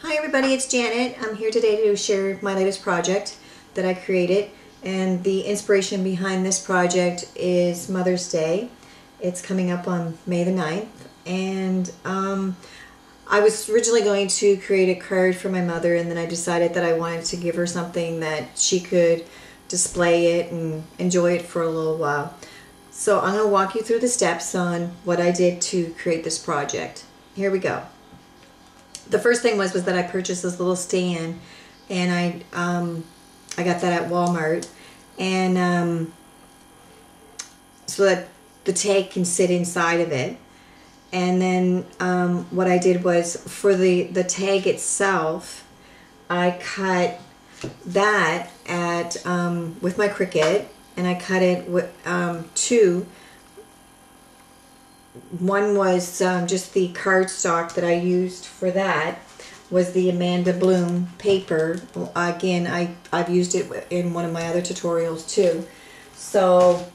Hi everybody, it's Janet. I'm here today to share my latest project that I created, and the inspiration behind this project is Mother's Day. It's coming up on May the 9th, and I was originally going to create a card for my mother, and then I decided that I wanted to give her something that she could display it and enjoy it for a little while. So I'm going to walk you through the steps on what I did to create this project. Here we go. The first thing was that I purchased this little stand, and I got that at Walmart, and so that the tag can sit inside of it. And then what I did was, for the tag itself, I cut that at with my Cricut, and I cut it with two. One was just the cardstock that I used for that, was the Amanda Bloom paper. Again, I've used it in one of my other tutorials too. So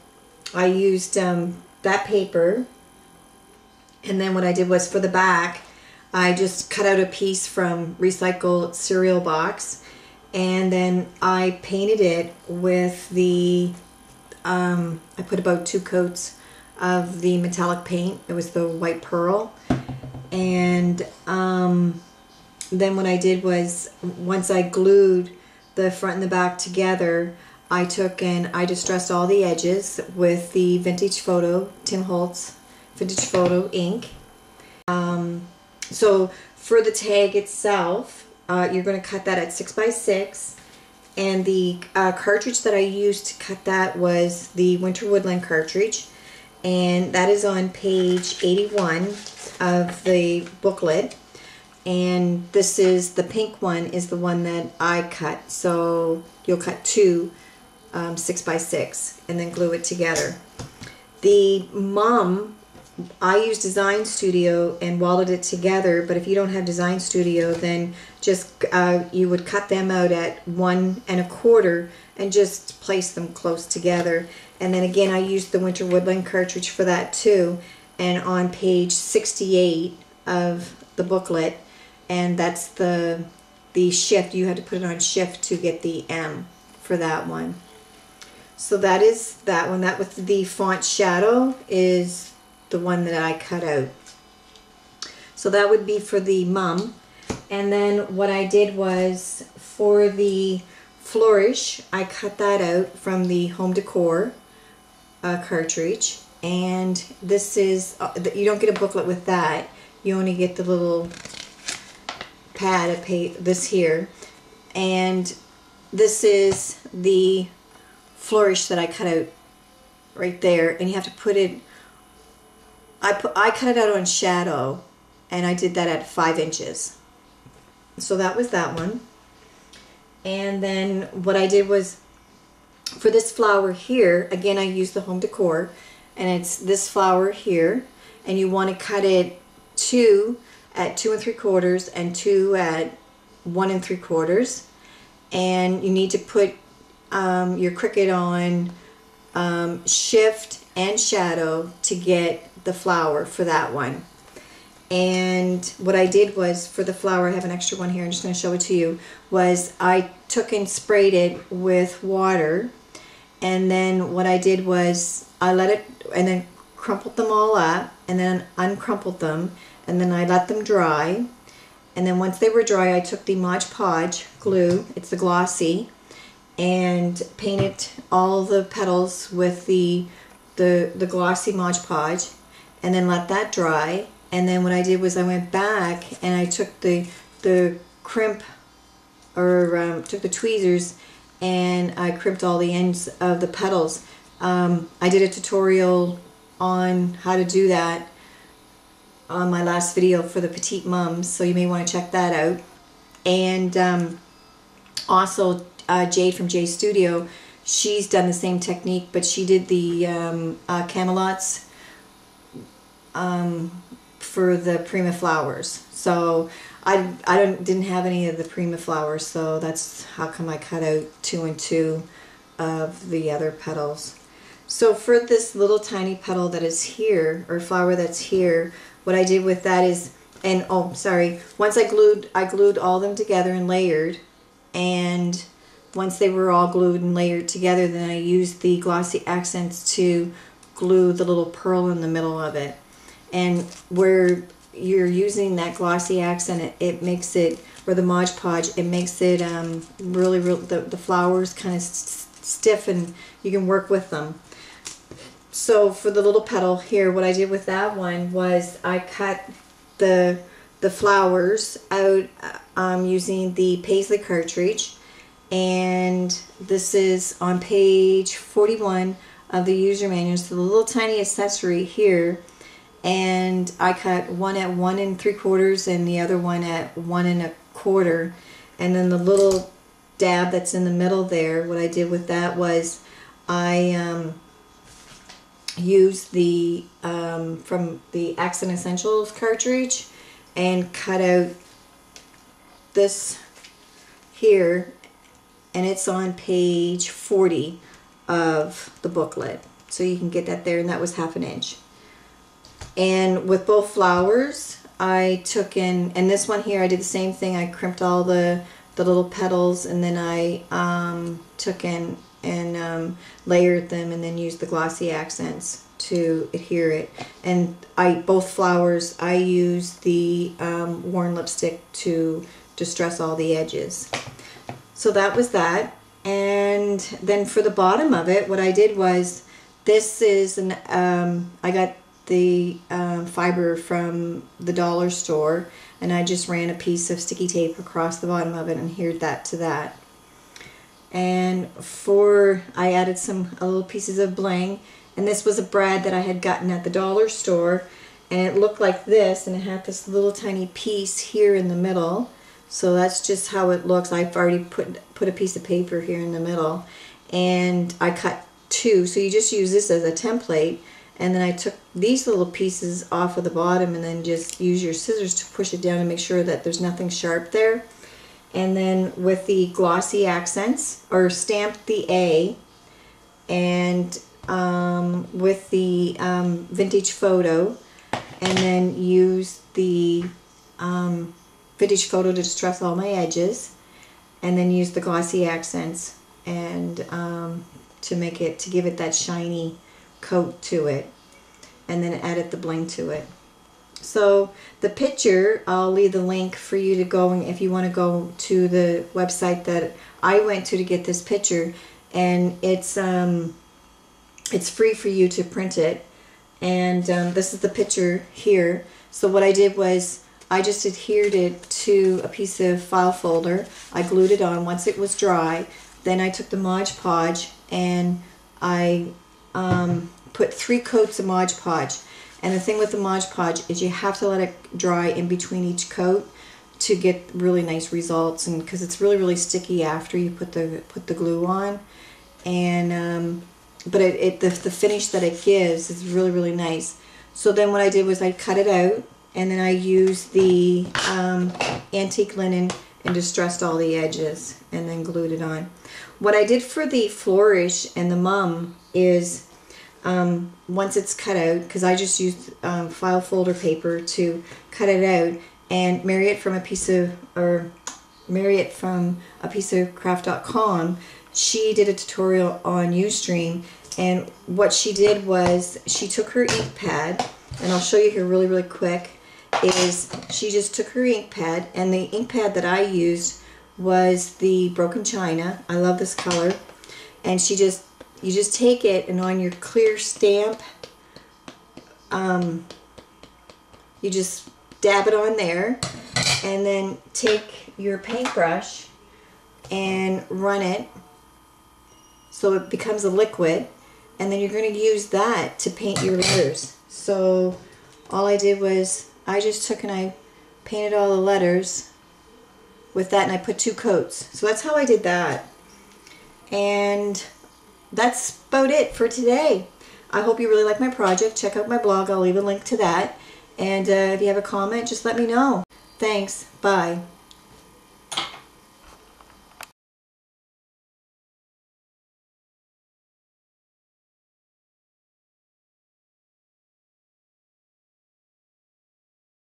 I used that paper, and then what I did was, for the back, I just cut out a piece from recycled cereal box, and then I painted it with the I put about 2 coats of the metallic paint. It was the white pearl. And then what I did was, once I glued the front and the back together, I took and I distressed all the edges with the Vintage Photo, Tim Holtz Vintage Photo ink. So for the tag itself, you're going to cut that at 6 by 6. And the cartridge that I used to cut that was the Winter Woodland cartridge. And that is on page 81 of the booklet. And this is, the pink one is the one that I cut. So you'll cut 2 6 by 6 and then glue it together. The mum, I used Design Studio and welded it together, but if you don't have Design Studio, then just you would cut them out at 1 1/4 and just place them close together. And then again, I used the Winter Woodland cartridge for that too, and on page 68 of the booklet, and that's the shift. You had to put it on shift to get the M for that one. So that is that one. That with the font shadow is the one that I cut out. So that would be for the mum. And then what I did was, for the flourish, I cut that out from the Home Decor cartridge. And this is, you don't get a booklet with that. You only get the little pad of paper, this here. And this is the flourish that I cut out right there. And you have to put it, I cut it out on shadow, and I did that at 5 inches. So that was that one. And then what I did was, for this flower here, again, I used the Home Decor, and it's this flower here, and you want to cut it 2 at 2 3/4 and 2 at 1 3/4, and you need to put your Cricut on shift and shadow to get the flower for that one. And what I did was, for the flower, I have an extra one here, I'm just going to show it to you, was I took and sprayed it with water, and then what I did was I let it, and then crumpled them all up, and then uncrumpled them, and then I let them dry. And then once they were dry, I took the Mod Podge glue, it's the glossy, and painted all the petals with the glossy Mod Podge, and then let that dry. And then what I did was I went back and I took the crimp, or took the tweezers, and I crimped all the ends of the petals. I did a tutorial on how to do that on my last video for the petite mums, so you may want to check that out. And also Jade from J Studio, she's done the same technique, but she did the Camelots for the Prima flowers. So I didn't have any of the Prima flowers, so that's how come I cut out 2 and 2 of the other petals. So for this little tiny petal that is here, or flower that's here, what I did with that is and oh, sorry, once I glued all of them together and layered, and once they were all glued and layered together, then I used the glossy accents to glue the little pearl in the middle of it. And where you're using that glossy accent, it makes it, or the Mod Podge, it makes it really, the flowers kind of stiff, and you can work with them. So for the little petal here, what I did with that one was I cut the flowers out using the Paisley cartridge, and this is on page 41 of the user manual. So the little tiny accessory here, and I cut one at 1 3/4 and the other one at 1 1/4, and then the little dab that's in the middle there, what I did with that was I used the from the Accent Essentials cartridge and cut out this here, and it's on page 40 of the booklet, so you can get that there, and that was 1/2 inch. And with both flowers, I took in, and this one here I did the same thing. I crimped all the little petals, and then I took in and layered them, and then used the glossy accents to adhere it. And both flowers I used the worn lipstick to distress all the edges. So that was that. And then for the bottom of it, what I did was, this is an I got the fiber from the dollar store, and I just ran a piece of sticky tape across the bottom of it and adhered that to that. And I added a little pieces of bling, and this was a brad that I had gotten at the dollar store, and it looked like this, and it had this little tiny piece here in the middle. So that's just how it looks. I've already put a piece of paper here in the middle, and I cut 2, so you just use this as a template. And then I took these little pieces off of the bottom, and then just use your scissors to push it down and make sure that there's nothing sharp there. And then with the glossy accents, or stamped the A, and with the vintage photo, and then use the vintage photo to distress all my edges, and then use the glossy accents and to give it that shiny coat to it, and then added the bling to it. So the picture, I'll leave the link for you to go, and if you want to go to the website that I went to get this picture, and it's free for you to print it. And this is the picture here. So what I did was I just adhered it to a piece of file folder. I glued it on once it was dry. Then I took the Mod Podge and I put 3 coats of Mod Podge. And the thing with the Mod Podge is you have to let it dry in between each coat to get really nice results, and because it's really sticky after you put the glue on. And but the finish that it gives is really nice. So then what I did was I cut it out, and then I used the antique linen and distressed all the edges, and then glued it on. What I did for the flourish and the mum is once it's cut out, because I just used file folder paper to cut it out, and marry it from a piece of craft.com. She did a tutorial on Ustream, and what she did was she took her ink pad, and I'll show you here really quick, is she just took her ink pad, and the ink pad that I used was the Broken China. I love this color. And you just take it, and on your clear stamp, you just dab it on there, and then take your paintbrush and run it so it becomes a liquid, and then you're going to use that to paint your letters. So all I did was I just took and I painted all the letters with that, and I put 2 coats. So that's how I did that. And that's about it for today. I hope you really like my project. Check out my blog. I'll leave a link to that. And if you have a comment, just let me know. Thanks. Bye.